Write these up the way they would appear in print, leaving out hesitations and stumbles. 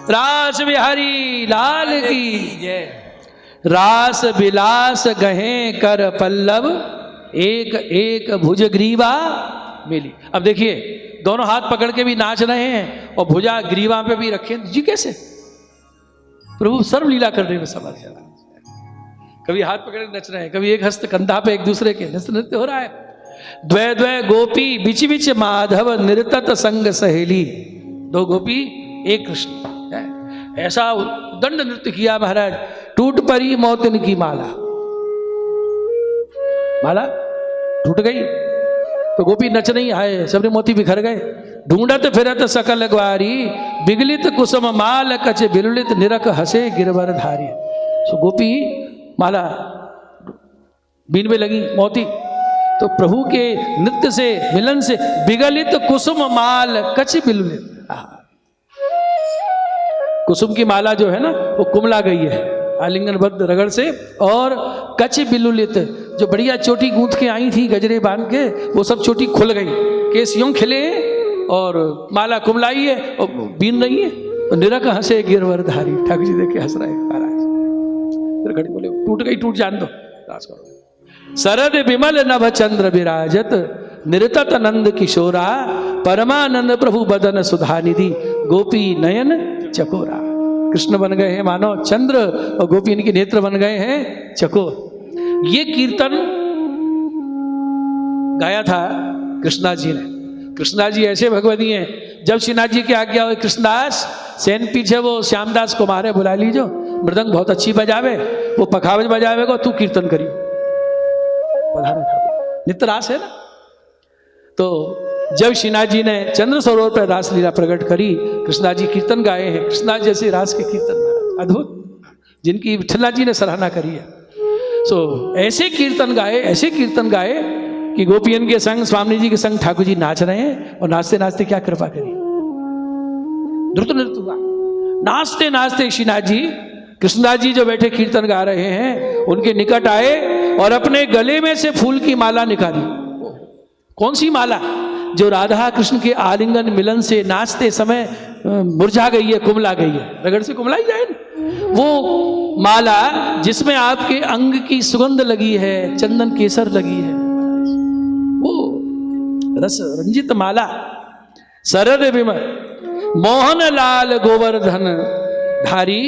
रास बिहारी लाल की जय। रास विलास गहे कर पल्लव, एक एक भुज ग्रीवा मिली। अब देखिए दोनों हाथ पकड़ के भी नाच रहे हैं और भुजा ग्रीवा पे भी रखे जी। कैसे प्रभु सर्वलीला करने में समर्थ है। कभी हाथ पकड़ के नच रहे हैं, कभी एक हस्त कंधा पे एक दूसरे के नृत्य हो रहा है। द्वै द्वै गोपी बिच बिच माधव निर्तत संग सहेली। दो गोपी एक कृष्ण है। ऐसा दंड नृत्य किया महाराज, टूट पड़ी मोतिन की माला। माला टूट गई तो गोपी नच नहीं आए, सबने मोती बिखर गए। ढूंढत फिरत सकल ग्वारी, बिगलित कुसुम माल कच बिलुलित निरख हसे गिरवर धारी। सो गोपी माला बीन में लगी मोती, तो प्रभु के नृत्य से मिलन से बिगलित कुसुम माल कच बिलुलित। कुसुम की माला जो है ना वो कुमला गई है आलिंगनबद्ध रगड़ से, और कच बिलुलित जो बढ़िया चोटी गूंथ के आई थी गजरे बांध के, वो सब चोटी खुल गई, केस यूं खिले और माला कुमलाई है और बीन रही है। और निरख हंसे गिरवर धारी। ठाकुर जी देख के हंस रहे महाराज। फिर घड़ी बोले टूट गई, टूट जान दो, राज करो। सरद विमल नभ चंद्र विराजत, निरतत नंद किशोरा, परमानंद प्रभु बदन सुधानिधि, गोपी नयन चकोरा। कृष्ण बन गए हैं मानो चंद्र और गोपी इनके नेत्र बन गए हैं चकोर। ये कीर्तन गाया था कृष्णा जी ने। कृष्णा जी ऐसे भगवती हैं, जब श्रीनाथ जी की आज्ञा हुई कृष्णदास सेन पीछे वो श्यामदास को मारे बुला लीजो, मृदंग बहुत अच्छी बजावे, वो पखावज बजावे को, तू कीर्तन करियो। नित्य रास है ना। तो जब श्रीनाथ जी ने चंद्र सरोवर पर रासलीला प्रकट करी, कृष्णा जी कीर्तन गाए हैं। कृष्णा जैसे रास के कीर्तन अद्भुत, जिनकी विठला जी ने सराहना करी है। सो ऐसे कीर्तन गाए, ऐसे कीर्तन गाए कि गोपियन के संग, स्वामी जी के संग ठाकुर जी नाच रहे हैं। और नाचते नाचते क्या कृपा करी, द्रुत नृत्य हुआ। नाचते नाचते श्रीनाथ जी, कृष्णदास जी जो बैठे कीर्तन गा रहे हैं, उनके निकट आए और अपने गले में से फूल की माला निकाली। कौन सी माला? जो राधा कृष्ण के आलिंगन मिलन से नाचते समय मुरझा गई है, कुमला गई है, रगड़ से कुमलाई जाए ना। वो माला जिसमें आपके अंग की सुगंध लगी है, चंदन केसर लगी है, वो रस रंजित माला। सरद विमल मोहन लाल गोवर्धन धारी,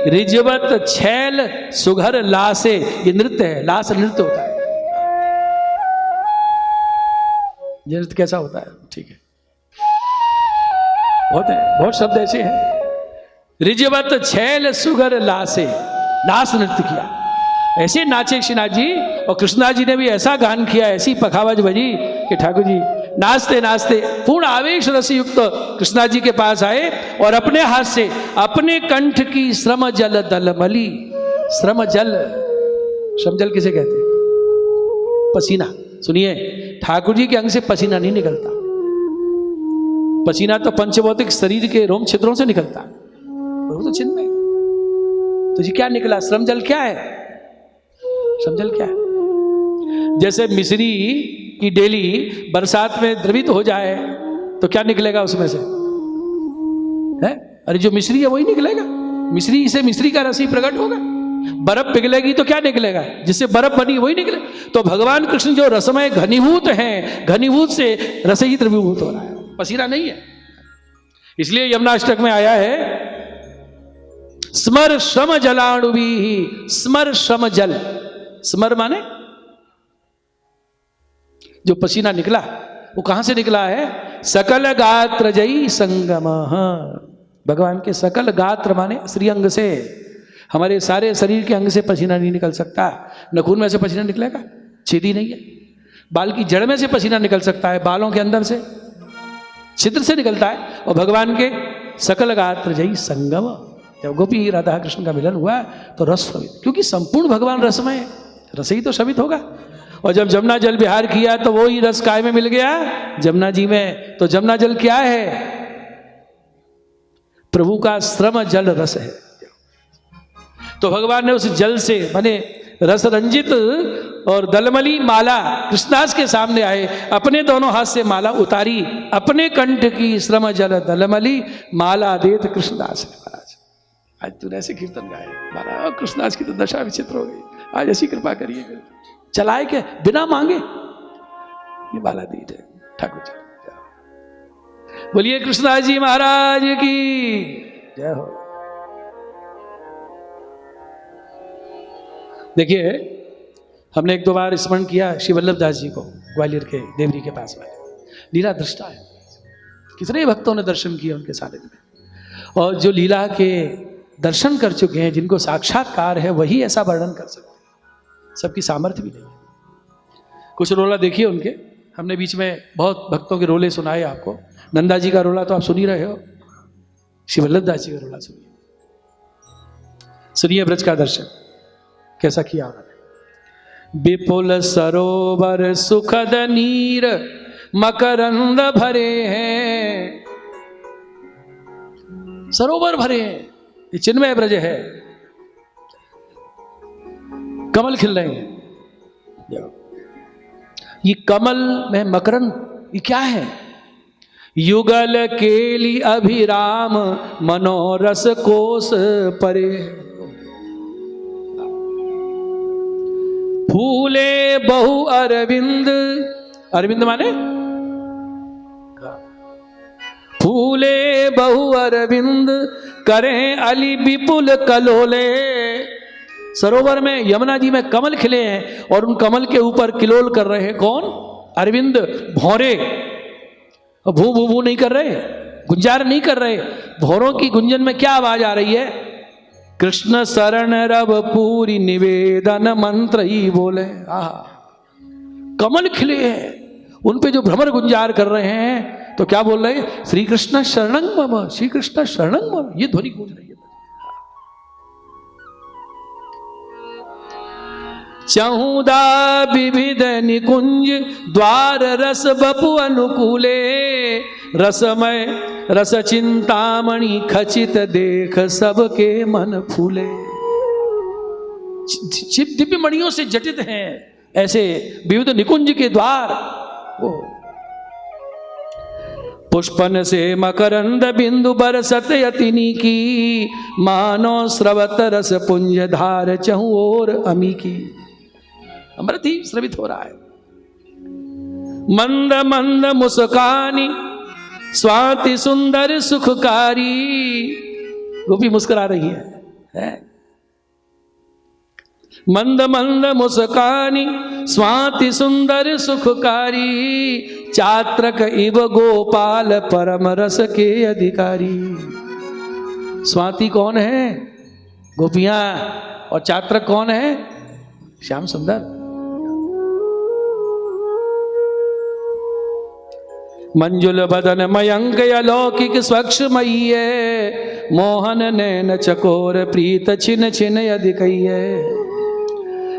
रिजवत छैल सुघर लासे। ये नृत्य है, लास नृत्य होता है। ये नृत्य कैसा होता है? ठीक है, बहुत है, बहुत शब्द ऐसे हैं। रिजवत छैल सुघर लासे, लास नृत्य किया। ऐसे नाचे श्रीनाथ जी, और कृष्णदास जी ने भी ऐसा गान किया, ऐसी पखावज बजी कि ठाकुर जी नाचते नाचते पूर्ण आवेश रस युक्त कृष्णदास जी के पास आए और अपने हाथ से अपने कंठ की श्रम जल दलमली। श्रम जल, श्रम जल किसे कहते हैं? पसीना। सुनिए, ठाकुर जी के अंग से पसीना नहीं निकलता। पसीना तो पंचभौतिक शरीर के रोम छिद्रों से निकलता, वो तो चिन्ह। तो जी क्या निकला? श्रम जल क्या है? श्रम जल क्या है? जैसे मिश्री की डेली बरसात में द्रवित हो जाए तो क्या निकलेगा उसमें से? है? अरे जो मिश्री है वही निकलेगा। मिश्री से मिश्री का रस ही प्रकट होगा। बर्फ पिघलेगी तो क्या निकलेगा? जिससे बर्फ बनी वही निकले। तो भगवान कृष्ण जो रसमय घनीभूत हैं, घनीभूत से रस ही द्रवीभूत हो रहा है, पसीना नहीं है। इसलिए यमुनाष्टक में आया है, स्मर श्रम जलाणुभी, स्मर श्रम जल। स्मर माने जो पसीना निकला वो कहां से निकला है? सकल गात्र जयी संगम। भगवान के सकल गात्र माने श्रीअंग से। हमारे सारे शरीर के अंग से पसीना नहीं निकल सकता। नखून में से पसीना निकलेगा? छेदी नहीं है। बाल की जड़ में से पसीना निकल सकता है, बालों के अंदर से, छिद्र से निकलता है। और भगवान के सकल गात्र जयी संगम, जब गोपी राधा कृष्ण का मिलन हुआ तो रस शोभित, क्योंकि संपूर्ण भगवान रसमय है, रस ही तो शोभित होगा। और जब जमुना जल विहार किया तो वो ही रस काय में मिल गया? जमुना जी में। तो जमुना जल क्या है? प्रभु का श्रम जल रस है। तो भगवान ने उस जल से माने रस रंजित और दलमली माला कृष्णदास के सामने आए, अपने दोनों हाथ से माला उतारी, अपने कंठ की श्रम जल दलमली माला देत कृष्णदास महाराज। आज तूने ऐसे कीर्तन गाए महाराज, कृष्ण आज की तो दशा विचित्र हो गई, आज ऐसी कृपा करिए। चलाए क्या बिना मांगे, ये बाला दीजिए ठाकुर जी। बोलिए कृष्णदास जी महाराज की जय हो। देखिए हमने एक दो बार स्मरण किया श्री वल्लभ दास जी को, ग्वालियर के देवरी के पास वाले, लीला दृष्टा है, कितने भक्तों ने दर्शन किए उनके सानिध्य में, और जो लीला के दर्शन कर चुके हैं, जिनको साक्षात्कार है, वही ऐसा वर्णन कर सकते हैं, सबकी सामर्थ्य भी नहीं है। कुछ रोला देखिए उनके, हमने बीच में बहुत भक्तों के रोले सुनाए आपको। नंदा जी का रोला तो आप सुन ही रहे हो, श्री वल्लभ दास जी का रोला सुनिए, सुनिए ब्रज का दर्शन कैसा किया उन्होंने। विपुल सरोवर सुखद नीर मकरंद भरे हैं, सरोवर भरे हैं, ये चिन्मय ब्रज है, कमल खिल रहे हैं। ये कमल में मकरंद, ये क्या है? युगल केली अभिराम मनोरस कोस परे, फूले बहु अरविंद, अरविंद माने फूले बहु अरविंद करें अली विपुल कलोले। सरोवर में यमुना जी में कमल खिले हैं और उन कमल के ऊपर किलोल कर रहे हैं कौन? अरविंद, भौरे। भू भू भू नहीं कर रहे, गुंजार नहीं कर रहे, भौरों की गुंजन में क्या आवाज आ रही है? कृष्ण शरण रव पूरी निवेदन मंत्र ही बोले। आहा, कमल खिले हैं, उन पे जो भ्रमर गुंजार कर रहे हैं तो क्या बोल रहे हैं? श्री कृष्ण शरणं मम, श्री कृष्ण शरणं मम, ये ध्वनि गूंज रही है। चहुदा विविध निकुंज द्वार रस बपु अनुकूले, रसमय रस चिंतामणि खचित देख सबके मन फूले। दिव्य मणियों से जटित हैं ऐसे विविध निकुंज के द्वार, वो पुष्पन से मकरंद बिंदु बरसत यतिनी की, मानो स्रवत रस पुंज धार चहु और अमी की। अमृत ही स्रवित हो रहा है। मंद मंद मुस्कानी स्वाति सुंदर सुखकारी, गोपी मुस्कुरा रही है? मंद मंद मुस्कानी स्वाति सुंदर सुखकारी, चात्रक इव गोपाल परम रस के अधिकारी। स्वाति कौन है? गोपियां। और चात्रक कौन है? श्याम सुंदर। मंजुल बदन मयंक अलौकिक स्वच्छ मय्ये, मोहन नैन चकोर प्रीत छिन छिन अधिकैये।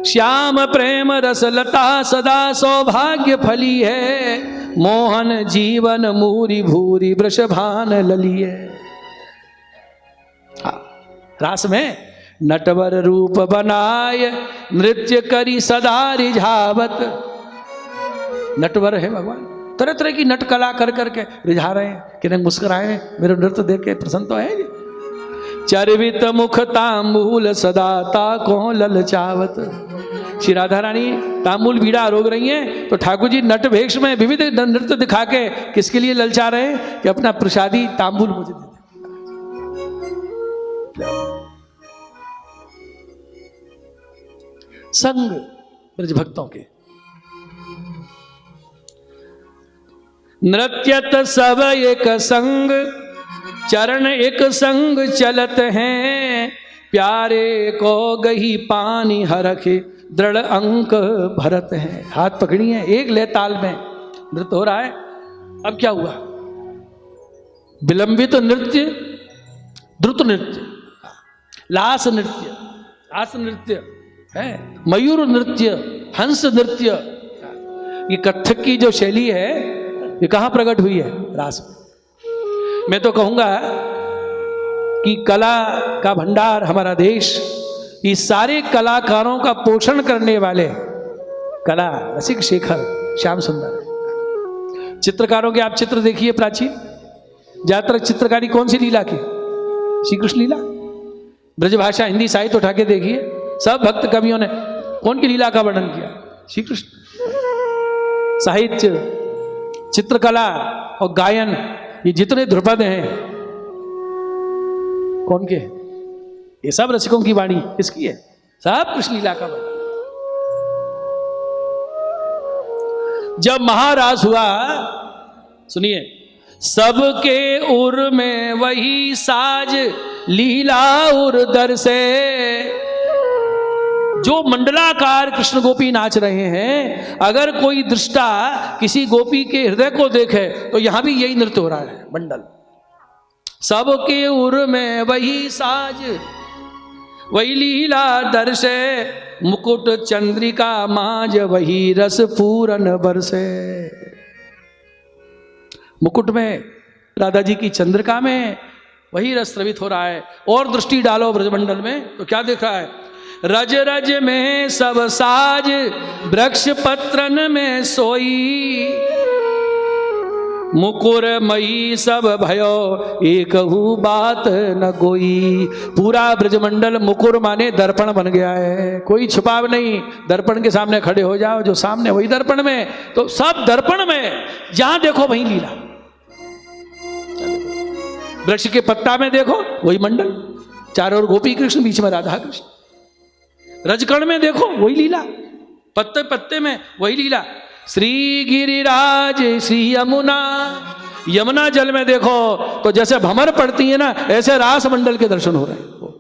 श्याम प्रेम रस लता सदा सौभाग्य फली है, मोहन जीवन मूरी भूरी वृषभान ललिए। रास में नटवर रूप बनाय नृत्य करी सदा रिझावत। नटवर है भगवान, तरह तरह की नट कला कर करके रिझा रहे हैं कि नहीं मुस्कुराए मेरे नृत्य देख के प्रसन्न तो है। चरवित मुख तांबूल सदा ताको ललचावत। श्री राधा रानी तांबूल बीड़ा आरोग रही हैं तो ठाकुर जी नट भेष में विविध नृत्य दिखा के किसके लिए ललचा रहे हैं? कि अपना प्रसादी तांबूल मुझे दे। संग ब्रज भक्तों के नृत्यत सब एक संग, चरण एक संग चलत हैं, प्यारे को गही पानी हरखे दृढ़ अंक भरत हैं। हाथ पकड़ी है, एक लय ताल में नृत्य हो रहा है। अब क्या हुआ? विलंबित नृत्य, द्रुत नृत्य, लास नृत्य, हास नृत्य है, मयूर नृत्य, हंस नृत्य। ये कथक की जो शैली है ये कहाँ प्रकट हुई है? रास में। मैं तो कहूंगा कि कला का भंडार हमारा देश, ये सारे कलाकारों का पोषण करने वाले कला रसिक शेखर श्याम सुंदर। चित्रकारों के आप चित्र देखिए प्राचीन, ज्यादातर चित्रकारी कौन सी लीला की? श्री कृष्ण लीला। ब्रजभाषा हिंदी साहित्य उठा के देखिए, सब भक्त कवियों ने कौन की लीला का वर्णन किया? श्री कृष्ण। साहित्य, चित्रकला और गायन, ये जितने ध्रुपद हैं कौन के? ये सब रसिकों की वाणी किसकी है? सब कृष्ण लीला का वर्णन। जब महारास हुआ, सुनिए, सबके उर में वही साज लीला उर दर से। जो मंडलाकार कृष्ण गोपी नाच रहे हैं, अगर कोई दृष्टा किसी गोपी के हृदय को देखे तो यहां भी यही नृत्य हो रहा है, मंडल। सबके उर में वही साज वही लीला दर से, मुकुट चंद्रिका माज वही रस पूरन बरसे। मुकुट में, राधा जी की चंद्रिका में वही रस स्रवित हो रहा है। और दृष्टि डालो ब्रजमंडल में तो क्या दिख रहा है? रज रज में सब साज वृक्ष पत्रन में सोई, मुकुर मई सब भयो एक हु बात न कोई। पूरा ब्रजमंडल मुकुर माने दर्पण बन गया है, कोई छुपाव नहीं। दर्पण के सामने खड़े हो जाओ, जो सामने वही दर्पण में, तो सब दर्पण में, जहां देखो वही लीला। वृक्ष के पत्ता में देखो वही मंडल, चारों ओर गोपी कृष्ण, बीच में राधा कृष्ण। रजकण में देखो वही लीला, पत्ते पत्ते में वही लीला। श्री गिरिराज श्री यमुना, यमुना जल में देखो तो जैसे भमर पड़ती है ना, ऐसे रास मंडल के दर्शन हो रहे हैं।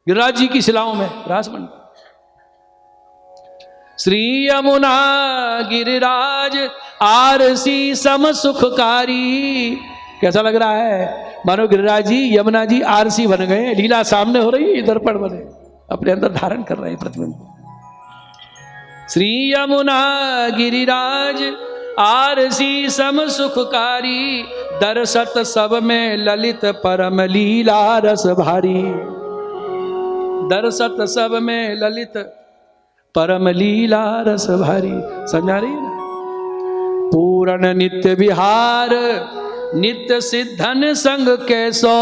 गिरिराज जी की शिलाओं में रास मंडल। श्री यमुना गिरिराज आरसी सम सुखकारी। कैसा लग रहा है? मानो गिरिराज जी, यमुना जी आरसी बन गए, लीला सामने हो रही है, दर्पण बने, अपने अंदर धारण कर रहे हैं प्रतिबिंब। श्री यमुना गिरिराज आरसी सम सुखकारी, दरसत सब में ललित परम लीला रस भारी। दरसत सब में ललित परम लीला रस भारी। समझा रही है ना? पूर्ण नित्य विहार नित्य सिद्धन संग कैसो,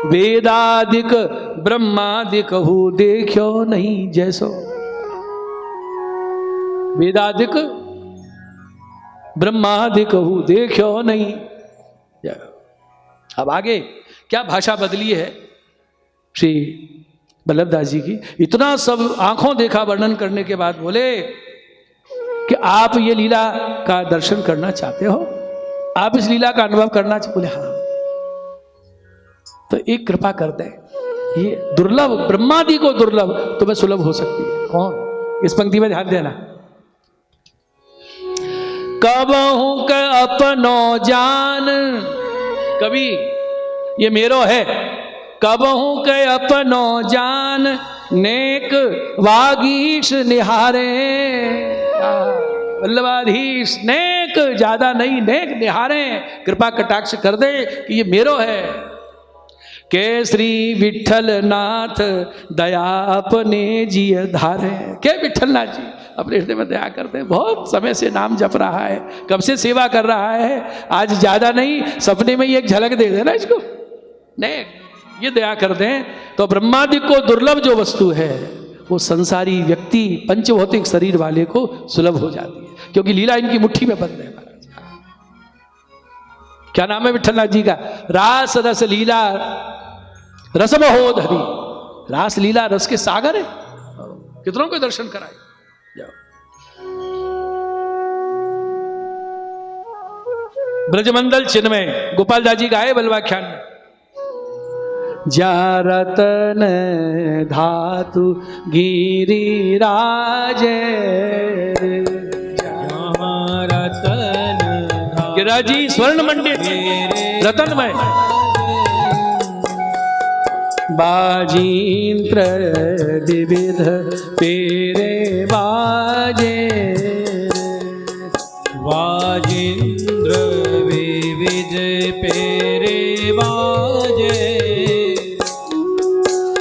वेदादिक ब्रह्मादिक हु देखो नहीं जैसो। वेदादिक ब्रह्मादिक हु देखो नहीं। अब आगे क्या भाषा बदली है श्री बल्लभदास जी की। इतना सब आंखों देखा वर्णन करने के बाद बोले कि आप ये लीला का दर्शन करना चाहते हो, आप इस लीला का अनुभव करना चाहते? बोले हाँ। तो एक कृपा कर दे, ये दुर्लभ, ब्रह्मादि को दुर्लभ तुम्हें सुलभ हो सकती है। कौन? इस पंक्ति में ध्यान देना। कबहू के अपनो जान, कभी ये मेरो है। कबहू के अपनो जान नेक वागीश निहारे। वल्लभाधीश नेक, ज्यादा नहीं, नेक निहारे। कृपा कटाक्ष कर दे कि ये मेरो है। के श्री विठल नाथ दया अपने जी धारे। के विठल नाथ जी अपने हृदय में दया करते हैं। बहुत समय से नाम जप रहा है, कब से सेवा कर रहा है, आज ज्यादा नहीं, सपने में ही एक झलक दे देना इसको, नेक, ये दया कर दें तो ब्रह्मादि को दुर्लभ जो वस्तु है वो संसारी व्यक्ति पंचभौतिक शरीर वाले को सुलभ हो जाती है, क्योंकि लीला इनकी मुट्ठी में बंद है। क्या नाम है विठलनाथ जी का? रास रस लीला रस महोद हरि। रास लीला रस के सागर है, कितनों को दर्शन कराए। ब्रजमंडल चिन्मय गोपाल दास जी गाए बलवाख्यान में। जा रतन धातु गिरिराज, गिरिराज जी स्वर्ण मंडित रतनमय, बाजींद्र विविध तेरे बाजे। वाजिंद्र विविध पेरे बाजे।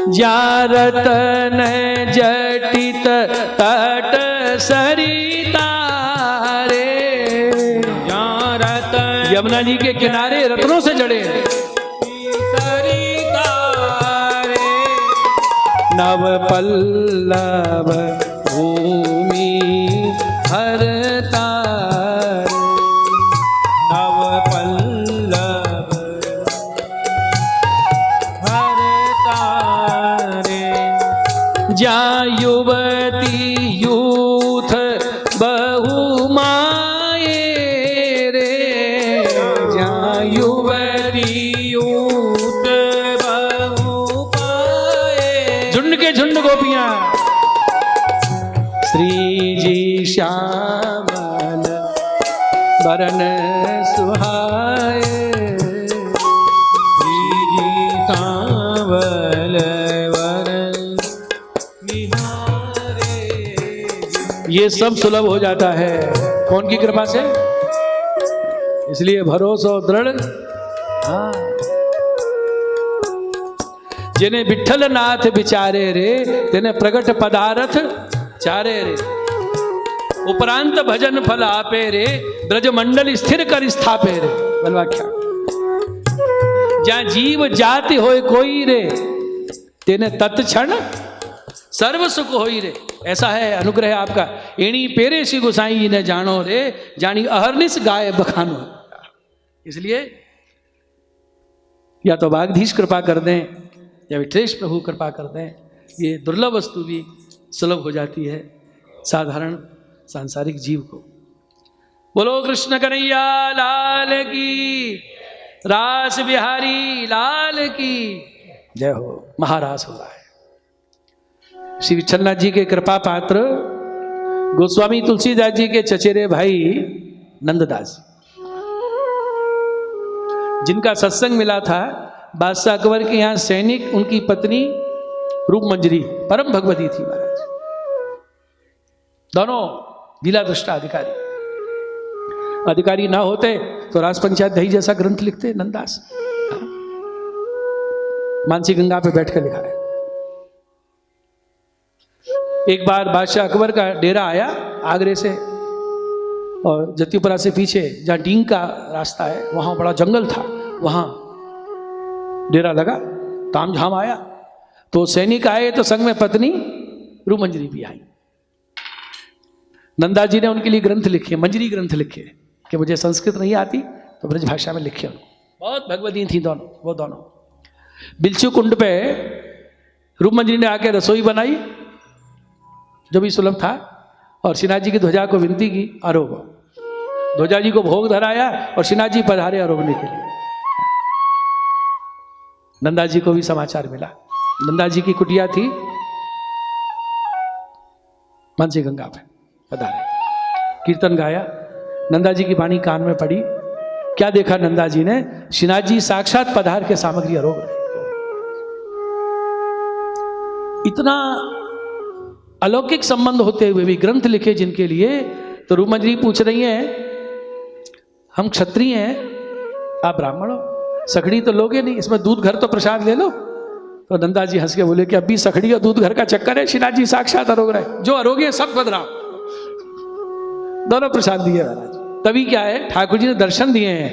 जा रतन जटित तट सरिता रे। जा रतन यमुना जी के किनारे रत्नों से जड़े सरिता रे। नव पल्लव भूमि हरतार, नव पल्लव हरतारे। जहाँ युवती यूथ बहु माये रे, जहाँ युवती यूत बहु पाए। झुंड के झुंड गोपियां, श्री जी श्यामल वरन सुहाए, श्री जी सांवल वरन निहारे। ये सब सुलभ हो जाता है कौन की कृपा से? इसलिए भरोसा दृढ़। हाँ, जिन्हें विठ्ठल नाथ विचारे रे, तेने प्रगट पदारथ चारे रे, उपरांत भजन फल आपे रे, ब्रज मंडल स्थिर कर स्थापे रे। बलवाख्या, जहाँ जीव जाति होए कोई रे, तेने तत्क्षण सर्व सुख होई रे। ऐसा है अनुग्रह आपका। एणी पेरे सी गुसाई ने जानो रे, जानी अहरनिश गाय बखानो। इसलिए या तो बागधीश कृपा कर दें या विठलेश प्रभु कृपा कर दें, ये दुर्लभ वस्तु भी सुलभ हो जाती है साधारण सांसारिक जीव को। बोलो कृष्ण कन्हैया लाल की, रास बिहारी लाल की जय हो। महारास हो रहा है। श्री विठलनाथ जी के कृपा पात्र गोस्वामी तुलसीदास जी के चचेरे भाई नंददास, जिनका सत्संग मिला था बादशाह अकबर के यहाँ सैनिक, उनकी पत्नी रूपमंजरी परम भगवती थी महाराज, दोनों लीला दृष्टा अधिकारी। अधिकारी ना होते तो रास पंचायत दही जैसा ग्रंथ लिखते नंददास। मानसी गंगा पे बैठ कर लिखा है। एक बार बादशाह अकबर का डेरा आया आगरे से, और जतीपुरा से पीछे जहाँ डींग का रास्ता है वहाँ बड़ा जंगल था, वहाँ डेरा लगा। ताम झाम आया तो सैनिक आए तो संग में पत्नी रूपमंजरी भी आई। नंदा जी ने उनके लिए ग्रंथ लिखे, मंजरी ग्रंथ लिखे कि मुझे संस्कृत नहीं आती तो ब्रज भाषा में लिखे। बहुत भगवती थी दोनों, वो दोनों। बिलचू कुंड पे रूपमंजरी ने आके रसोई बनाई जो भी सुलभ था, और श्रीनाथ जी की ध्वजा को विनती की आरोप। ध्वजा जी को भोग धराया और श्रीनाथ जी पधारे आरोपने के लिए। नंदा जी को भी समाचार मिला। नंदा जी की कुटिया थी मानसी गंगा पे, पधारे, कीर्तन गाया। नंदा जी की वाणी कान में पड़ी। क्या देखा नंदा जी ने? श्रीनाथ जी साक्षात पधार के सामग्री आरोप रहे। इतना अलौकिक संबंध होते हुए भी ग्रंथ लिखे जिनके लिए। तो रूपमंजरी पूछ रही हैं, हम क्षत्रिय हैं, आप ब्राह्मण हो, सखड़ी तो लोगे नहीं, इसमें दूध घर तो प्रसाद ले लो। तो नंदा जी हंस के बोले कि अभी सखड़ी और दूध घर का चक्कर है, श्रीनाथ जी साक्षात अरोग रहे, जो अरोगे है सब बदराव। दोनों प्रसाद दिए महाराज। तभी क्या है, ठाकुर जी ने दर्शन दिए हैं,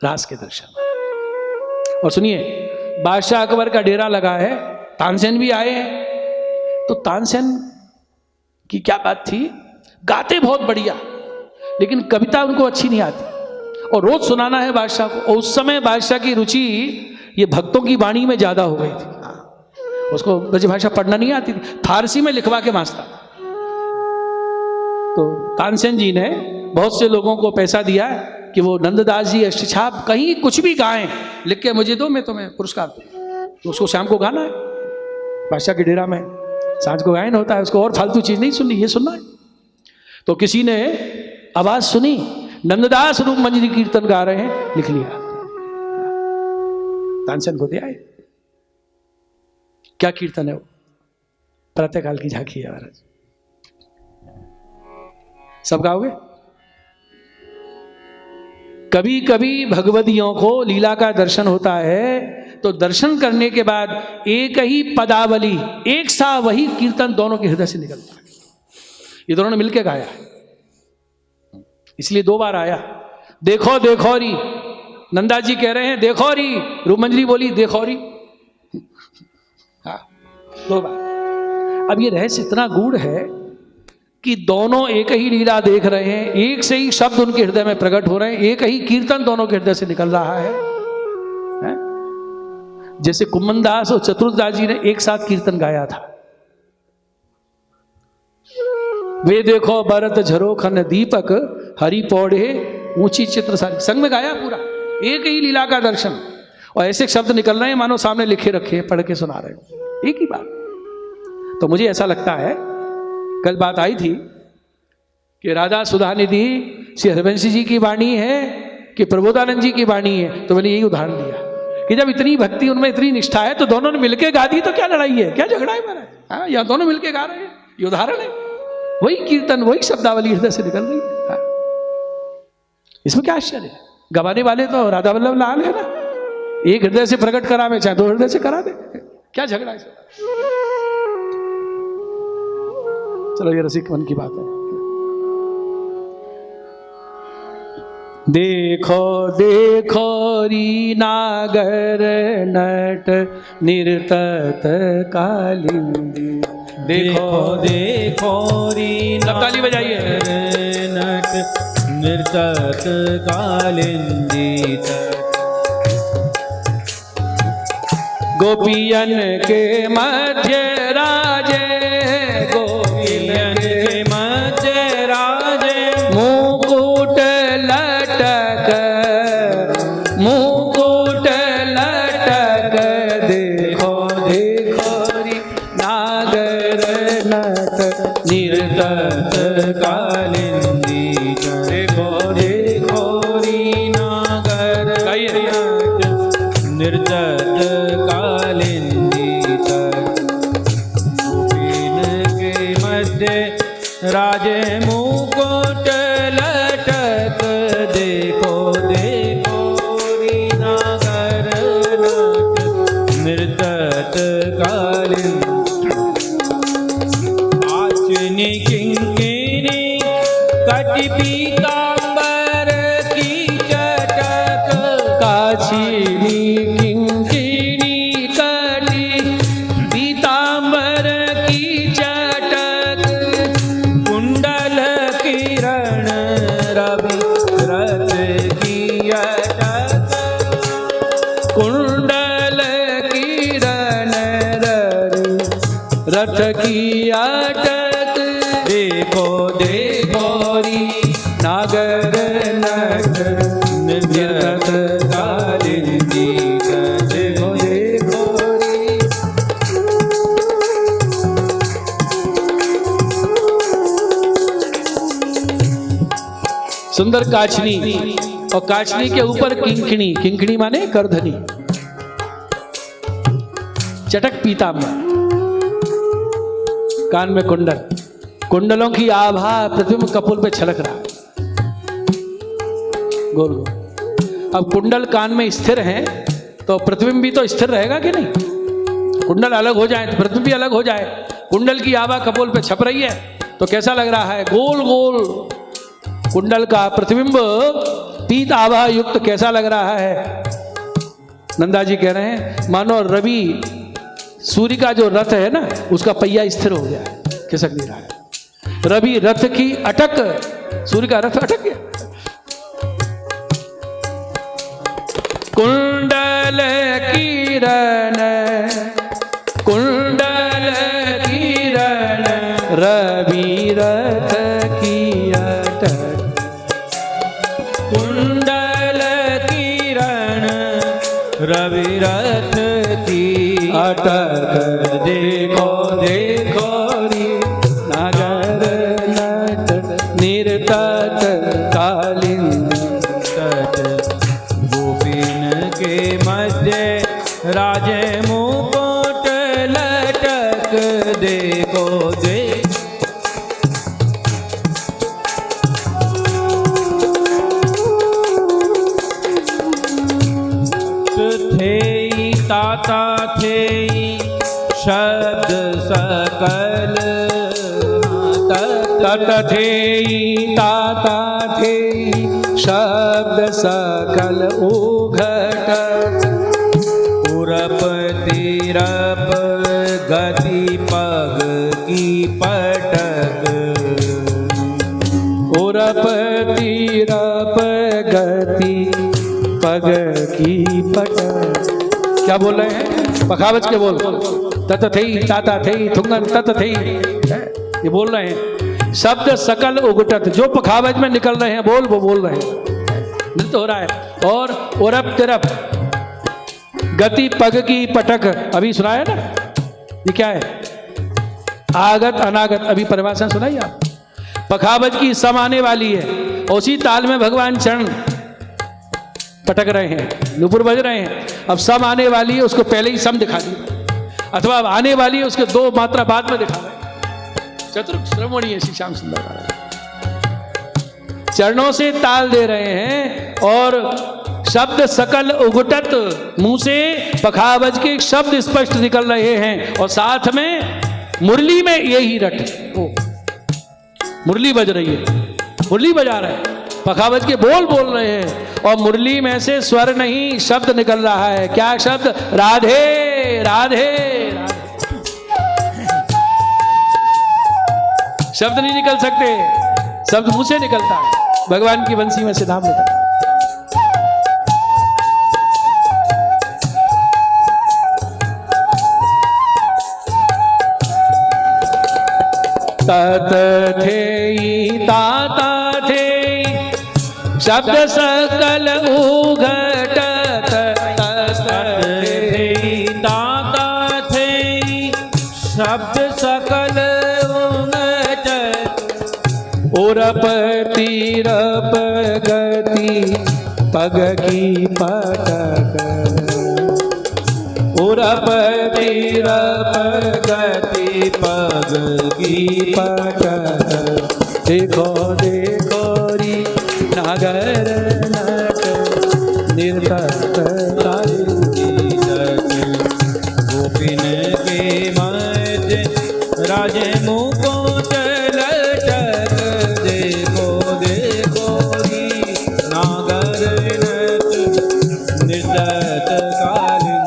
रास के दर्शन। और सुनिए, बादशाह अकबर का डेरा लगा है, तानसेन भी आए हैं। तो तानसेन की क्या बात थी, गाते बहुत बढ़िया, लेकिन कविता उनको अच्छी नहीं आती, और रोज सुनाना है बादशाह को। और उस समय बादशाह की रुचि ये भक्तों की वाणी में ज्यादा हो गई थी। उसको ब्रजभाषा पढ़ना नहीं आती थी, फारसी में लिखवा के मांगता। तो तानसेन जी ने बहुत से लोगों को पैसा दिया कि वो नंददास जी अष्टछाप कहीं कुछ भी गाएं, लिख के मुझे दो, मैं तुम्हें पुरस्कार दूं। तो उसको शाम को गाना है बादशाह के डेरा में, सांझ को गायन होता है, उसको और फालतू चीज नहीं सुननी, ये सुनना है। तो किसी ने आवाज सुनी, नंददास रूपमंजरी कीर्तन गा रहे हैं, लिख लिया, तानसेन को दिया। क्या कीर्तन है वो? प्रातःकाल की झांकी है महाराज। सब गाओगे? कभी कभी भगवदियों को लीला का दर्शन होता है, तो दर्शन करने के बाद एक ही पदावली, एक सा वही कीर्तन दोनों के हृदय से निकलता है। ये दोनों ने मिलकर गाया, इसलिए 2 बार आया। देखो देखो री, नंदा जी कह रहे हैं देखो री, रूपमंजरी बोली देखो री। 2 बार। अब ये रहस्य इतना गूढ़ है कि दोनों एक ही लीला देख रहे हैं, एक से ही शब्द उनके हृदय में प्रकट हो रहे हैं, एक ही कीर्तन दोनों के हृदय से निकल रहा है? जैसे कुम्मनदास और चतुर्दास जी ने एक साथ कीर्तन गाया था। वे देखो भरत झरोखन दीपक हरि पौड़े ऊंची चित्र सारी, संग में गाया पूरा, एक ही लीला का दर्शन, और ऐसे शब्द निकल रहे हैं मानो सामने लिखे रखे पढ़ के सुना रहे हो, एक ही बात। तो मुझे ऐसा लगता है, कल बात आई थी कि राधा सुधानिधि श्री हरिवंश जी की वाणी है कि प्रबोधानंद जी की वाणी है, तो मैंने यही उदाहरण दिया कि जब इतनी भक्ति उनमें इतनी निष्ठा है तो दोनों ने मिलके गा दी, तो क्या लड़ाई है, क्या झगड़ा है महाराज? हाँ, या दोनों मिलके गा रहे हैं, ये उदाहरण है। वही कीर्तन, वही शब्दावली हृदय से निकल रही है। हाँ। इसमें क्या आश्चर्य है? गवाने वाले तो राधा वल्लभ लाल है ना, एक हृदय से प्रकट करावे चाहे 2 हृदय से करा दे, क्या झगड़ा है? चलो ये रसिक मन की बात है। देखो देखो री नागर नट निर्तत कालिंदी, देखो देखो री ताली बजाइए। नट निर्तत कालिंदी तट, गोपियन के मध्य राजे, गोपियन के मध्य राजे, मुकुट लटक, मुकुट लटक, देखो देखो री नागर नट निर्तत कालिंदी तट, देखो देखो री नागर नट निर्तत कालिंदी तट, गोपीन के मध्य राजे मुकुट लटक, देखो देखो री नागर नट निर्तत कालिंदी, आचनी किंकिनी कटि पीतांबर की चटक, काछीनी किंकिनी कटी पीतांबर की चटक, कुंडल किरण रवि रथ की अटक, कुंडल किरण रथ की अटक, देखो देखो री नागर नट निर्तत कालिंदी तट, देखो देखो री सुंदर काचनी, और काचनी के ऊपर किंकिणी, किंकिणी माने करधनी, चटक पीतांबर, कान में कुंडल, कुंडलों की आभा प्रतिबिंब कपोल पे छलक रहा है, गोल गोल। अब कुंडल कान में स्थिर है तो प्रतिबिंब भी तो स्थिर रहेगा कि नहीं? कुंडल अलग हो जाए तो प्रतिबिंब भी अलग हो जाए। कुंडल की आभा कपोल पे छप रही है तो कैसा लग रहा है? गोल गोल कुंडल का प्रतिबिंब पीत आभा युक्त कैसा लग रहा है? नंदा जी कह रहे हैं मानो रवि, सूर्य का जो रथ है ना उसका पहिया स्थिर हो गया है, खिसक नहीं रहा है। रवि रथ की अटक, सूर्य का रथ अटक गया। कुंडल किरण, कुंडल किरण रवि रथ की अटक, कुंडल किरण रवि रथ की अटक, देखो देखो री नागर नट निर्तत कालिंदी तट, गोपीन के मध्य राजे मुकुट लटक, देखो देख थे ताता थे शब्द सकल, तत थे ताता थे शब्द सकल उघट, उरप तिरप गति निपट। क्या बोल रहे हैं? पखावज के बोल, तत थई ताता थई थुंगन तत थई, ये बोल रहे हैं। शब्द सकल उगटत, जो पखावज में निकल रहे हैं बोल, वो बोल रहे हैं, नृत्य हो रहा है। और उरप तिरप, गति पग की पटक, अभी सुनाया ना, ये क्या है? आगत अनागत, अभी परिभाषा सुनाई आप। पखावज की सम आने वाली है, उसी ताल में भगवान चरण पटक रहे हैं, नुपुर बज रहे हैं। अब सम आने वाली है, उसको पहले ही सम दिखा दिया, अथवा अब आने वाली है उसके 2 मात्रा बाद में दिखा रहे। चतुर श्रवणी है श्री श्याम सुंदर महाराज, चरणों से ताल दे रहे हैं। और शब्द सकल उगटत, मुंह से पखावज के शब्द स्पष्ट निकल रहे हैं, और साथ में मुरली में यही रट, ओ मुरली बज रही है, मुरली बजा रहे हैं, पखावज के बोल बोल रहे हैं, और मुरली में से स्वर नहीं शब्द निकल रहा है। क्या शब्द? राधे राधे राधे। शब्द नहीं निकल सकते, शब्द मुंह से निकलता है, भगवान की बंसी में से नाम निकलता है। तत थे ताता थे शब्द सकल उघटत, तत थे ताता थे शब्द सकल उगटत, उरप तिरप गति पग की पटक, उरप तिरप गति पग की पटक। देखो देखो री नागर नट निर्तत गोपिन के मध्य राजे मुकुट लटक, देखो देखो री नागर नट निर्तत कालिन।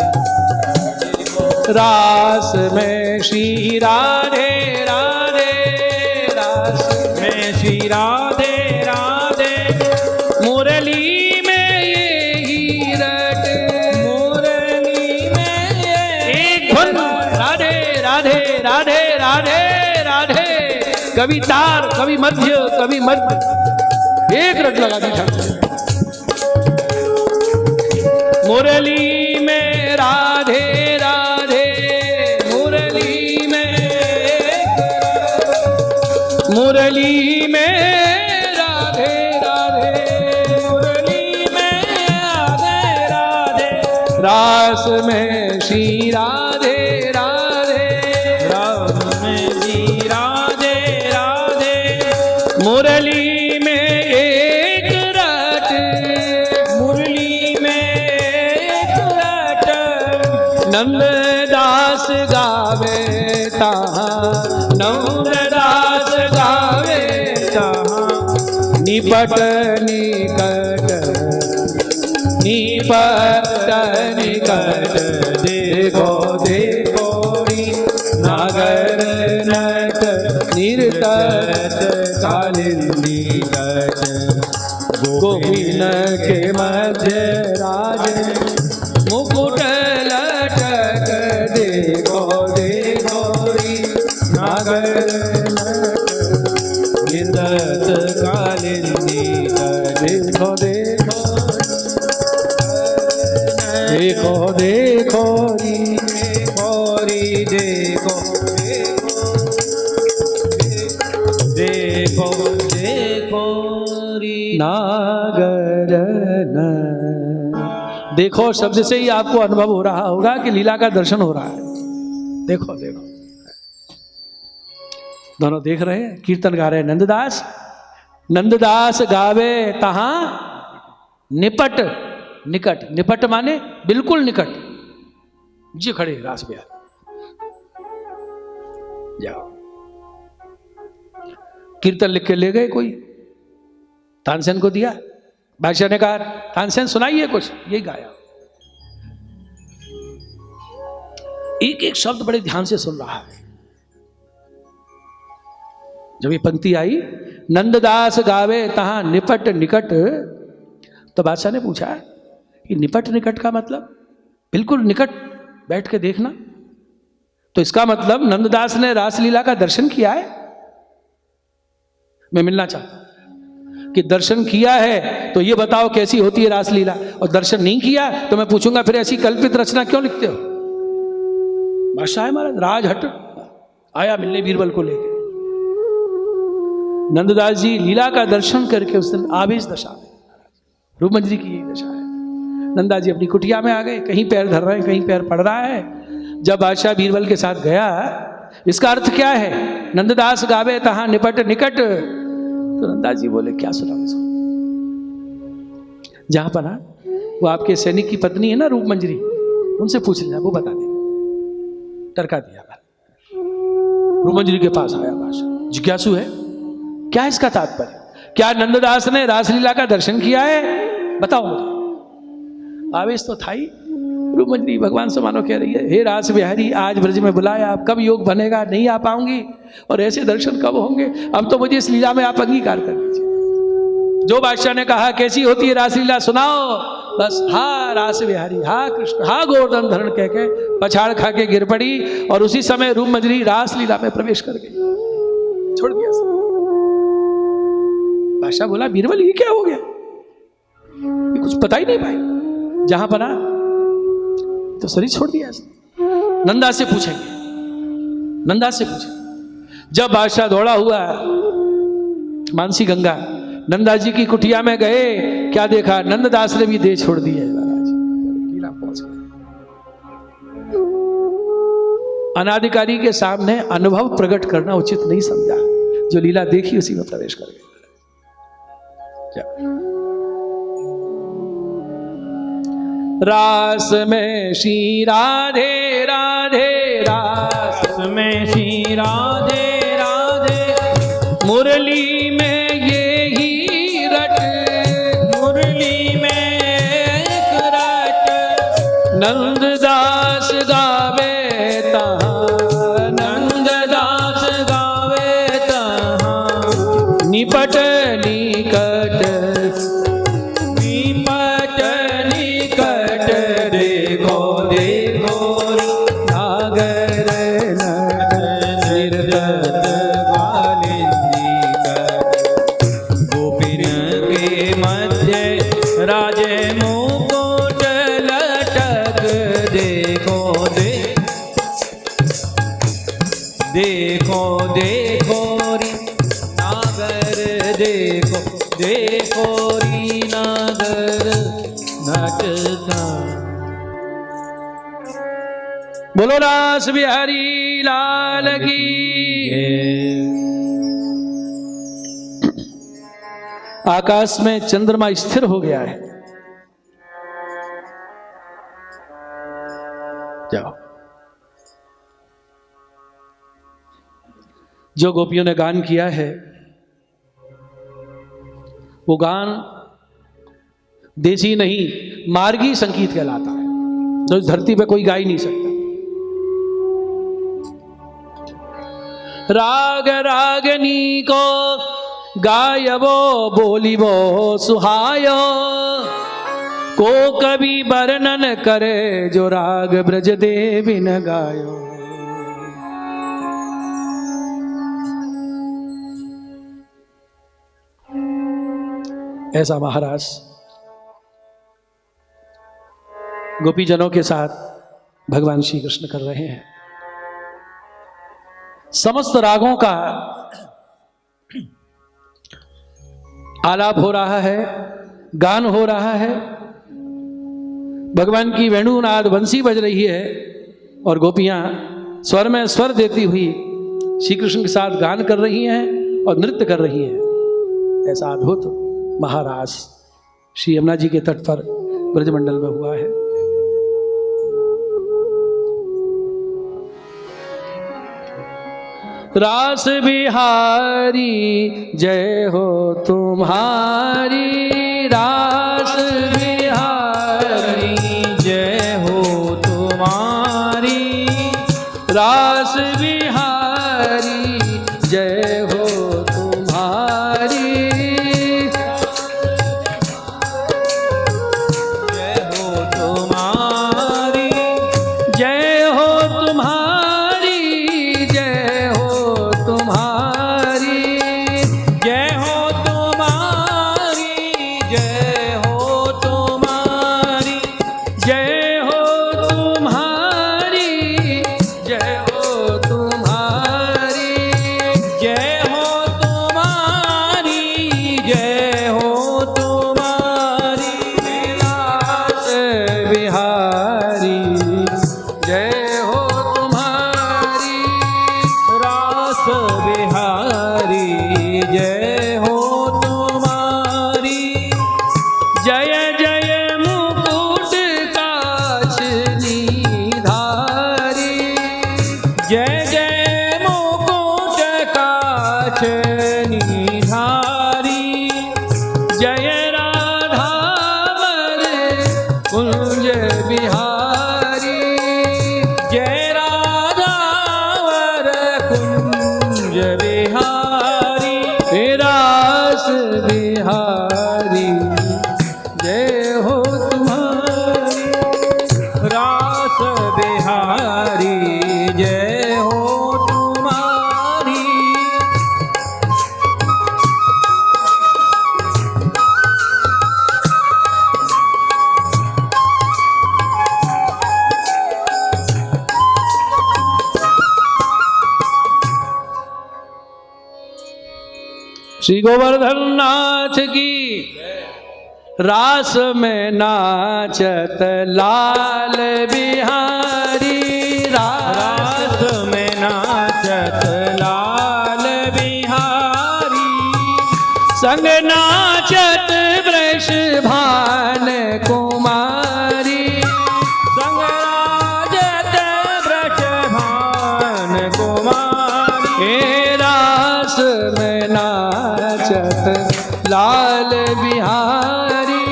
रास में श्री राधे राधे, रास में श्री राधे राधे, मुरली में ये रट, मुरली में एक धुन राधे राधे राधे राधे राधे, कभी तार कभी मध्य कभी मध्य, एक रट लगा दी ठाकुर। मुरली में राधे राधे, मुरली में, मुरली में राधे राधे, मुरली में राधे राधे, रास में श्री राधे राधे, रास में श्री राधे राधे, मुरली में एक रट, मुरली में एक रट, नंददास गावे तहाँ, नंददास गावे तहाँ, निपट निकट, निपट निकट, देखो देखो नागर नट निर्तत कालिंदी कट, गोपिन के मध्य राज मुकुट लटक, देखो देखो नागर निर्तत कालिंदी कट, देखो देखो देखो देखो होरी देखो देखो देखो री नागरन। देखो शब्द से ही आपको अनुभव हो रहा होगा कि लीला का दर्शन हो रहा है। देखो देखो, दोनों देख रहे हैं, कीर्तन गा रहे हैं नंददास, नंददास गावे तहां निपट निकट, निपट माने बिल्कुल निकट, जी खड़े रास बिहार जाओ। कीर्तन लिख के ले गए, कोई तानसेन को दिया, बादशाह ने कहा तानसेन सुनाइए कुछ, यही गाया। एक एक शब्द बड़े ध्यान से सुन रहा है। जब ये पंक्ति आई नंददास गावे तहां निपट निकट, तो बादशाह ने पूछा कि निपट निकट का मतलब बिल्कुल निकट बैठ के देखना, तो इसका मतलब नंददास ने रासलीला का दर्शन किया है। मैं मिलना चाहता हूं कि दर्शन किया है तो ये बताओ कैसी होती है रासलीला, और दर्शन नहीं किया तो मैं पूछूंगा फिर ऐसी कल्पित रचना क्यों लिखते हो। बादशाह है महाराज, राजहट आया मिलने बीरबल को लेकर। नंददास जी लीला का दर्शन करके उस दिन आवेश दशा में, रूपमंजरी की यही दशा है। नंदा जी अपनी कुटिया में आ गए, कहीं पैर धर रहे हैं, कहीं पैर पड़ रहा है। जब बादशाह बीरबल के साथ गया, इसका अर्थ क्या है, नंददास गावे तहां निपट निकट, तो नंदास जी बोले क्या सुना उसको। जहां पर ना वो आपके सैनिक की पत्नी है ना रूपमंजरी, उनसे पूछ लेना, वो बता देंगे। टरका दिया, रूपमंजरी के पास आया बादशाह, जिज्ञासु है, क्या इसका तात्पर्य, क्या नंददास ने रासलीला का दर्शन किया है, बताओ मुझे। आवेश तो था ही। रूपमंजरी भगवान से मानो कह रही है, हे रास बिहारी, आज ब्रज में बुलाया, आप कब योग बनेगा, नहीं आ पाऊंगी, और ऐसे दर्शन कब होंगे, अब तो मुझे इस लीला में आप अंगीकार कर लीजिए। जो बादशाह ने कहा कैसी होती है रासलीला सुनाओ, बस हा रास बिहारी, हा कृष्ण, हा गोवर्धन धरण कह के पछाड़ खा के गिर पड़ी, और उसी समय रूपमंजरी रासलीला में प्रवेश कर गई, छोड़ दिया। बादशाह बोला, बीरबल ये क्या हो गया, ये कुछ पता ही नहीं भाई, जहां बना तो शरीर छोड़ दिया। नंदा से पूछेंगे, नंदा से पूछेंगे। जब बादशाह दौड़ा हुआ मानसी गंगा नंदा जी की कुटिया में गए, क्या देखा, नंददास ने भी देह छोड़ दी है महाराज, लीला पहुंच गए। अनाधिकारी के सामने अनुभव प्रकट करना उचित नहीं समझा, जो लीला देखी उसी में प्रवेश कर गए। रास में श्री राधे राधे, रास में श्री राधे राधे, मुरली में ये ही रट, मुरली में एक रट, नंददास गावे तहां, नंददास गावे तहां, निपट निकट, निपट निकट, देखो देखो नागर निर्दत गोपिन के मध्य राजे मुकुट लटक, देखो देखो देखो री नागर, देखो देखो री नागर नटका। बोलो रास बिहारी लाल की। आकाश में चंद्रमा स्थिर हो गया है, जाओ। जो गोपियों ने गान किया है वो गान देसी नहीं मार्गी संगीत कहलाता है, जो इस धरती पे कोई गा ही नहीं सकता। राग रागनी को गायबो बोलिबो सुहायो, को कभी वर्णन करे जो राग ब्रज देवी न गायो। ऐसा महाराज गोपीजनों के साथ भगवान श्री कृष्ण कर रहे हैं। समस्त रागों का आलाप हो रहा है, गान हो रहा है, भगवान की वेणुनाद बंसी बज रही है, और गोपियां स्वर में स्वर देती हुई श्री कृष्ण के साथ गान कर रही हैं और नृत्य कर रही हैं। ऐसा अद्भुत महारास श्री यमुना जी के तट पर ब्रजमंडल में हुआ है। रास बिहारी जय हो तुम्हारी, रास बिहारी जय हो तुम्हारी, रास बिहारी जय हो तुम्हारी, जय हो श्री गोवर्धन नाथ की रास में नाचत लाल बिहारी, रास में नाचत लाल बिहारी, संग नाचत वृषभान कुमारी, संग नाचत वृषभान कुमारी। हे रास में नाचत लाल बिहारी,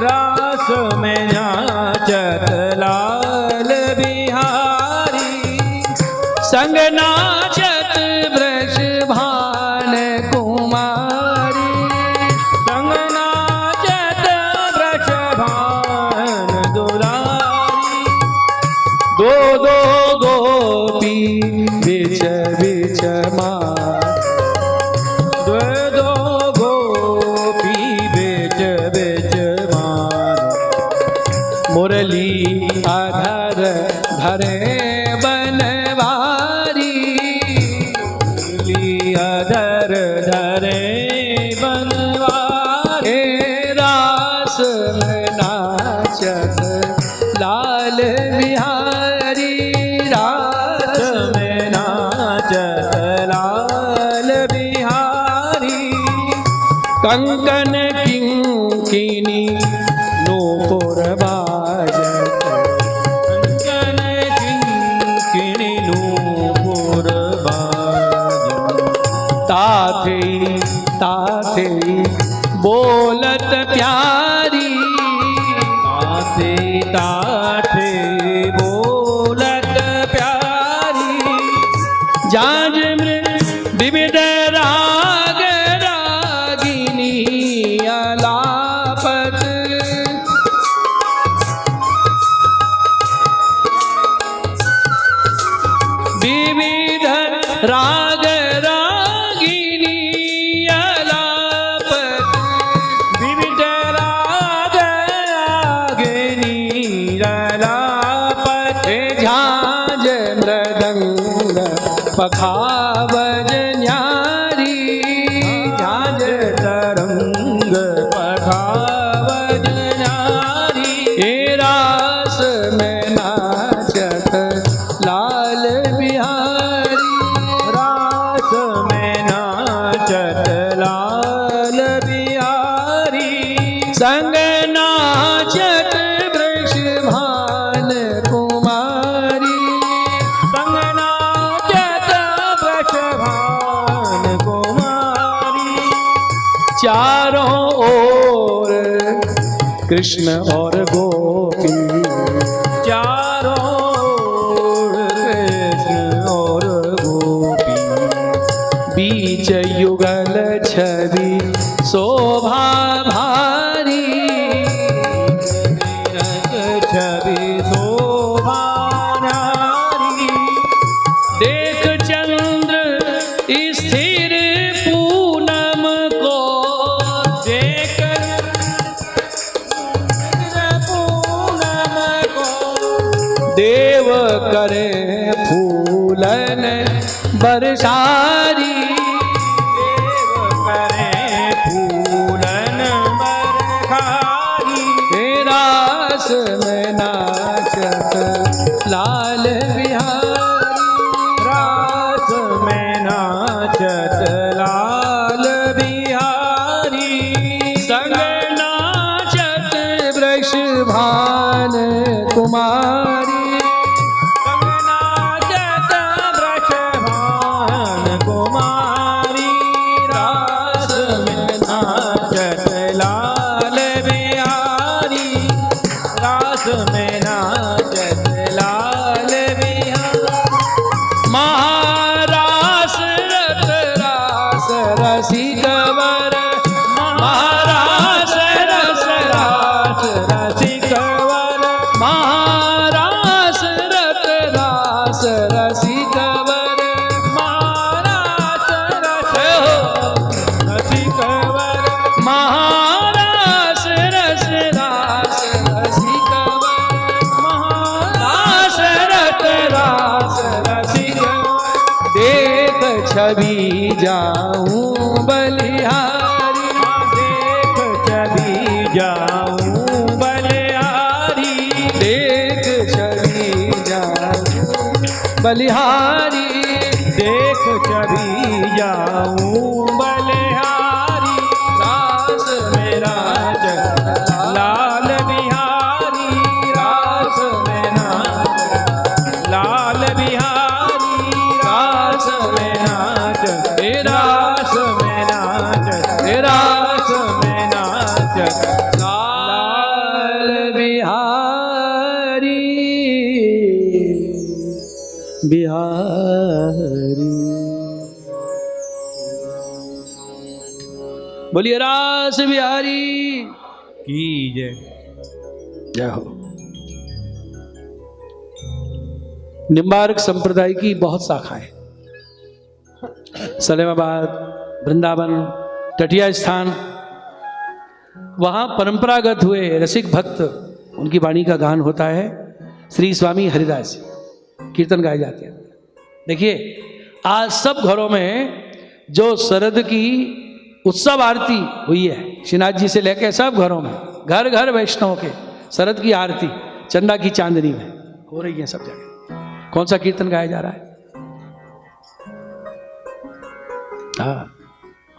रास में नाचत लाल बिहारी, संग नाचत वृषभान कुमारी, संग नाचत वृषभान दुलारी। दो दो गोपी बिच बिच मार, दो दो गोपी बेच बेच मान, मुरली अधर धरे बनवारी, अधर धरे बनवारी। हे रास में नाचत लाल बिहारी, रास में नाचत लाल बिहारी, कंकन किंकिनी नूपुर बाजत, कंचन किंकिणी नूपुर बाजत, ताथे ताथे बोलत प्यारी, ताते ताते बोलत प्यारी, जाज विविध राग रागिनी अलापत, विविध राग रागिनी अलापत, विविध राग रागिनी ललापत, हे झांझ मृदंग पखावज न्यारी, झांझ तरंग पखावज नारी। हे रास में नाचत लाल बिहारी, रास में नाचत लाल बिहारी, संग नाचत वृषभान कुमारी, संग नाचत वृषभान कुमारी। चारों ओर कृष्ण और गोपी, चारों ओर कृष्ण और गोपी, बीच युगल छवि शोभा भारी, छवि शोभा नारी। देख चंद्र स्थिर पूनम को, देख पूनम को, देव करे फूलन बरसारी, देव करे फूलन बरखारी। हे रास में नाचत लाल बिहारी, रास में नाचत लाल बिहारी, संग नाचत वृषभान कुमारी, संग नाचत वृषभान कुमारी। रास में नाचत लाल बिहारी, रास में नाचत लाल बिहारी। महारास रत रास रसिक वर, महारास रस रास रसिक वर, महारास रत रास रसिक वर, महारास रस रसिक वर, महारास रस रास रसिक वर, महारास रत रास रसिक वर, देख छवि जाऊं बलि बलिहारी देख चली जाऊं बलिहारी रास मेरा लाल बिहारी रास मेरा लाल बिहारी रास मेरा रास मेरा रास मेरा लाल बिहारी बिहारी। बोलिए रास बिहारी की जय। जय हो। निम्बार्क संप्रदाय की बहुत शाखाएं, सलेमाबाद, वृंदावन, टटिया स्थान, वहाँ परंपरागत हुए रसिक भक्त उनकी वाणी का गान होता है। श्री स्वामी हरिदास कीर्तन गाए जाते हैं। देखिए आज सब घरों में जो शरद की उत्सव आरती हुई है, श्रीनाथ जी से लेकर सब घरों में, घर घर वैष्णव के शरद की आरती चंदा की चांदनी में हो रही है सब जगह। कौन सा कीर्तन गाया जा रहा है? हाँ,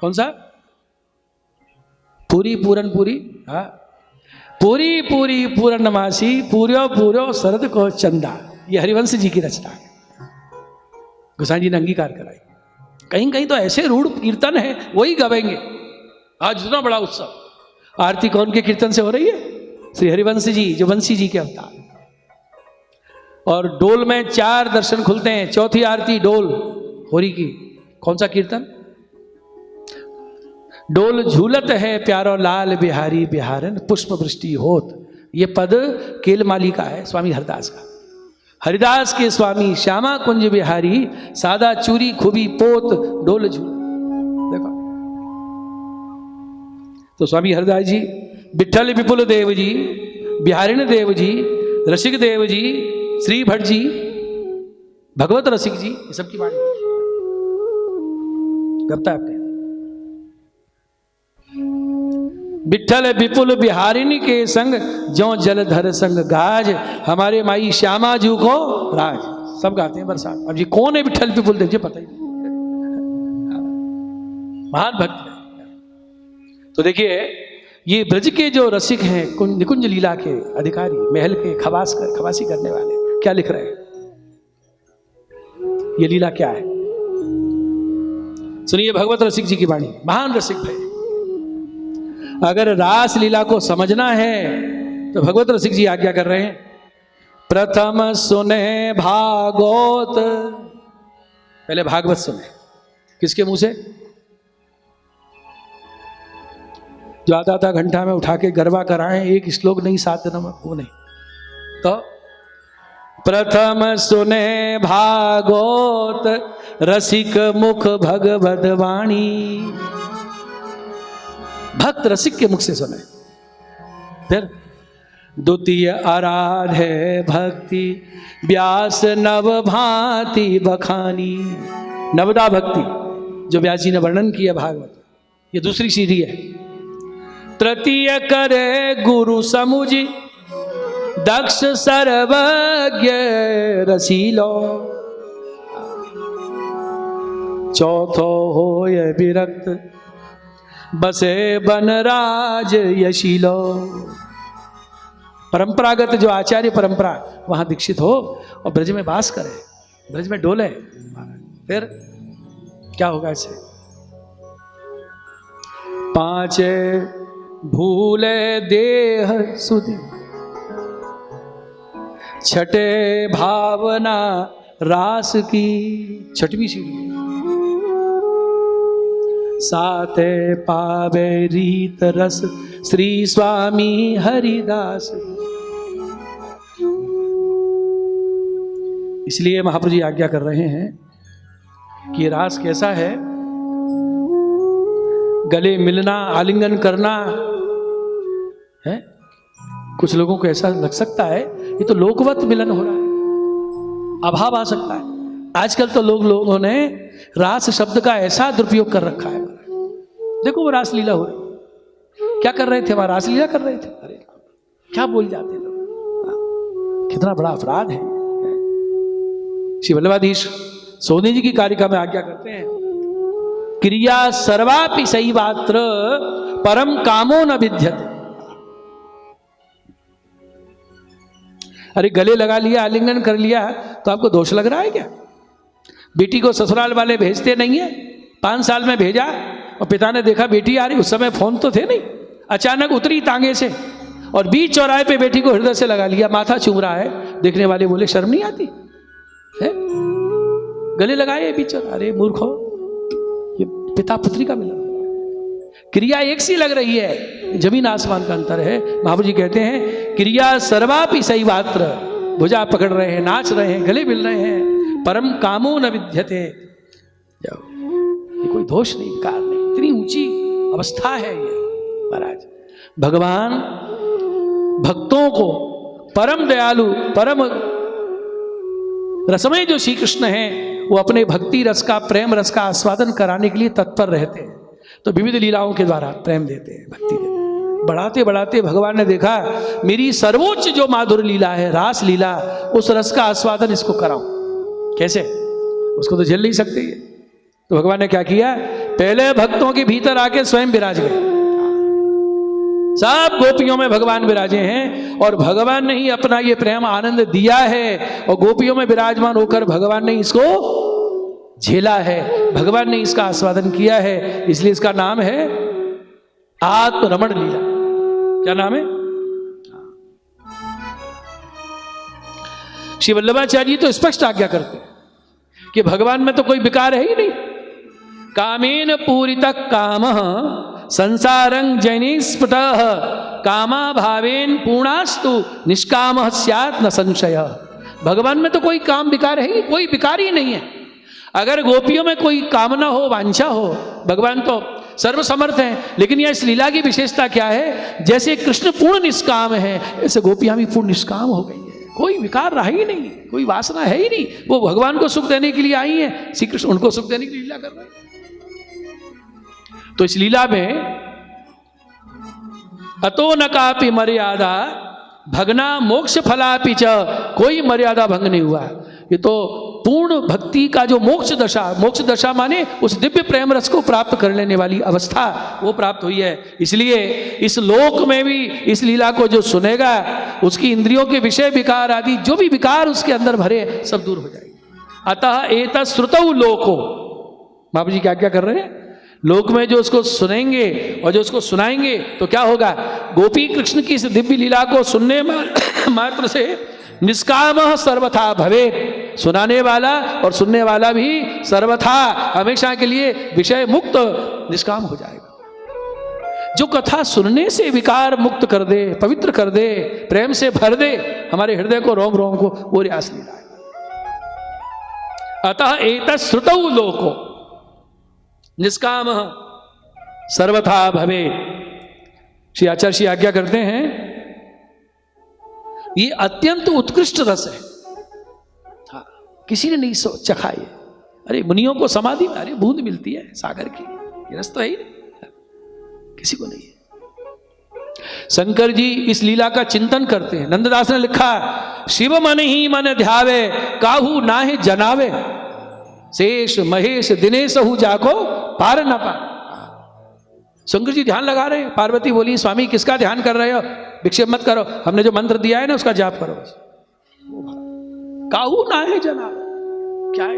कौन सा? पूरी पूरन पूरी, हाँ, पूरी पूरी पूर्णमासी पूर्यो पूर्यो शरद को चंदा। ये हरिवंश जी की रचना है, गोसाई जी ने अंगीकार कराई। कहीं कहीं तो ऐसे रूढ़ कीर्तन है वही गवेंगे। आज इतना बड़ा उत्सव, आरती कौन के कीर्तन से हो रही है? श्री हरिवंश जी, जो वंशी जी के अवतार। और डोल में 4 दर्शन खुलते हैं। चौथी आरती डोल होरी की। कौन सा कीर्तन? डोल झूलत है प्यारो लाल बिहारी बिहारन पुष्प वृष्टि होत। ये पद केलमाली का है, स्वामी हरिदास का। हरिदास के स्वामी श्यामा कुंज बिहारी सादा चूरी खुबी पोत डोल झूल। देखो तो स्वामी हरिदास जी, विठल विपुल देव जी, बिहारिण देव जी, रसिक देव जी, श्री भट्ट जी, भगवत रसिक जी, ये सब की वाणी करता है अपने। विठल विपुल बिहारिणी के संग जो जलधर संग गाज, हमारे माई श्यामा जी को राज। सब गाते हैं बरसात। अब जी कौन है विठल विपुल देव जी? पता ही नहीं, महान भक्त है। तो देखिए ये ब्रज के जो रसिक हैं, निकुंज लीला के अधिकारी, महल के खवासी करने वाले, क्या लिख रहे हैं? ये लीला क्या है? सुनिए भगवत रसिक जी की वाणी। महान रसिक भाई, अगर रास लीला को समझना है तो भगवत रसिक जी आज्ञा कर रहे हैं। प्रथम सुने भागवत, पहले भागवत सुने। किसके मुंह से? जो आधा घंटा में उठा के गरबा कराएं, एक श्लोक नहीं 7 नंबर, वो नहीं। तो प्रथम सुने भागवत रसिक मुख भगवत वाणी। भक्त रसिक के मुख से सुने। फिर द्वितीय आराधे भक्ति व्यास नव भांति बखानी। नवदा भक्ति जो व्यास जी ने वर्णन किया भागवत, ये दूसरी सीढ़ी है। तृतीय करे गुरु समुझी दक्ष सर्वज्ञ रसीलो। चौथो होय विरक्त बसे बनराज यशीलो। परंपरागत जो आचार्य परंपरा वहां दीक्षित हो और ब्रज में वास करे, ब्रज में डोले। फिर क्या होगा इसे? 5 भूले देह सुधि, 6ठे भावना रास की। 6वीं सीढ़ी। 7 पावे रीत रस श्री स्वामी हरिदास। इसलिए महाप्रभु जी आज्ञा कर रहे हैं कि ये रास कैसा है? गले मिलना, आलिंगन करना है। कुछ लोगों को ऐसा लग सकता है ये तो लोकवत मिलन हो रहा है, अभाव आ सकता है। आजकल तो लोगों ने रास शब्द का ऐसा दुरुपयोग कर रखा है। देखो वो रास लीला हो रही, क्या कर रहे थे? वहां रास लीला कर रहे थे। अरे क्या बोल जाते लोग, कितना बड़ा अपराध है। श्री वल्लभाधीश सोनी जी की कारिका में आज्ञा करते हैं, क्रिया सर्वापि सैवात्र परम कामो न विद्यते। अरे गले लगा लिया, आलिंगन कर लिया, तो आपको दोष लग रहा है क्या? बेटी को ससुराल वाले भेजते नहीं है, 5 साल में भेजा और पिता ने देखा बेटी आ रही, उस समय फोन तो थे नहीं, अचानक उतरी तांगे से और बीच चौराहे पे बेटी को हृदय से लगा लिया, माथा चूम रहा है। देखने वाले बोले शर्म नहीं आती है? गले लगाए बीच चौराहे। अरे मूर्खो, ये पिता पुत्री का मिलन, क्रिया एक सी लग रही है, जमीन आसमान का अंतर है। महाप्रभु जी कहते हैं क्रिया सर्वापि सैवात्र, भुजा पकड़ रहे हैं, नाच रहे हैं, गले मिल रहे हैं, परम कामो न विद्यते। ये कोई दोष नहीं, विकार नहीं, इतनी ऊंची अवस्था है ये महाराज। भगवान भक्तों को परम दयालु, परम रसमय जो श्री कृष्ण हैं, वो अपने भक्ति रस का, प्रेम रस का आस्वादन कराने के लिए तत्पर रहते हैं। तो विविध लीलाओं के द्वारा प्रेम देते हैं, भक्ति देते हैं। बढ़ाते बढ़ाते भगवान ने देखा मेरी सर्वोच्च जो माधुर लीला है, रास लीला, उस रस का आस्वादन इसको कराऊं। कैसे? उसको तो झेल नहीं सकते ये। तो भगवान ने क्या किया? पहले भक्तों के भीतर आके स्वयं विराज गए। सब गोपियों में भगवान विराजे हैं और भगवान ने ही अपना ये प्रेम आनंद दिया है और गोपियों में विराजमान होकर भगवान ने इसको झेला है, भगवान ने इसका आस्वादन किया है। इसलिए इसका नाम है आत्मरमण लीला। क्या नाम है? श्री वल्लभाचार्य जी तो स्पष्ट आज्ञा करते हैं कि भगवान में तो कोई विकार है ही नहीं। कामेन पूरितः कामः संसारं जनिस्फुटः कामा भावेन पूर्णास्तु निष्कामः स्यात् न संशयः। भगवान में तो कोई काम विकार है ही, कोई विकार ही नहीं है। अगर गोपियों में कोई कामना हो, वांछा हो, भगवान तो सर्वसमर्थ हैं। लेकिन यह इस लीला की विशेषता क्या है? जैसे कृष्ण पूर्ण निष्काम है, ऐसे गोपियां भी पूर्ण निष्काम हो गई है। कोई विकार रहा ही नहीं, कोई वासना है ही नहीं। वो भगवान को सुख देने के लिए आई है, श्री कृष्ण उनको सुख देने की लीला कर रहे हैं। तो इस लीला में अतो न कापि मर्यादा भगना मोक्ष फलापि च, कोई मर्यादा भंग नहीं हुआ। ये तो पूर्ण भक्ति का जो मोक्ष दशा माने उस दिव्य प्रेम रस को प्राप्त कर लेने वाली अवस्था, वो प्राप्त हुई है। इसलिए इस लोक में भी इस लीला को जो सुनेगा, उसकी इंद्रियों के विषय विकार आदि जो भी विकार उसके अंदर भरे सब दूर हो जाएंगे। अतः एतत् श्रुतौ लोको, महाप्रभु जी क्या क्या कर रहे हैं? लोक में जो उसको सुनेंगे और जो उसको सुनाएंगे तो क्या होगा? गोपी कृष्ण की इस दिव्य लीला को सुनने मात्र से निष्काम सर्वथा भवे, सुनाने वाला और सुनने वाला भी सर्वथा हमेशा के लिए विषय मुक्त निष्काम हो जाएगा। जो कथा सुनने से विकार मुक्त कर दे, पवित्र कर दे, प्रेम से भर दे हमारे हृदय को, रोम रोम को, वो रास लीला है। अतः एतत् श्रुतौ लोको निष्काम सर्वथा भवे। श्री आचार्य श्री आज्ञा करते हैं ये अत्यंत उत्कृष्ट रस है। हाँ, किसी ने नहीं चखा ये। अरे मुनियों को समाधि में अरे बूंद मिलती है सागर की, ये रस तो है ही नहीं, किसी को नहीं है। शंकर जी इस लीला का चिंतन करते हैं। नंददास ने लिखा, शिव मन ही मन ध्यावे काहू नाहे जनावे, शेष महेश दिनेश हु जाको पार न पार। शंकर जी ध्यान लगा रहे हैं। पार्वती बोली, स्वामी किसका ध्यान कर रहे हो? विक्षेप मत करो, हमने जो मंत्र दिया है ना उसका जाप करो बस। काहू ना है जना, क्या है?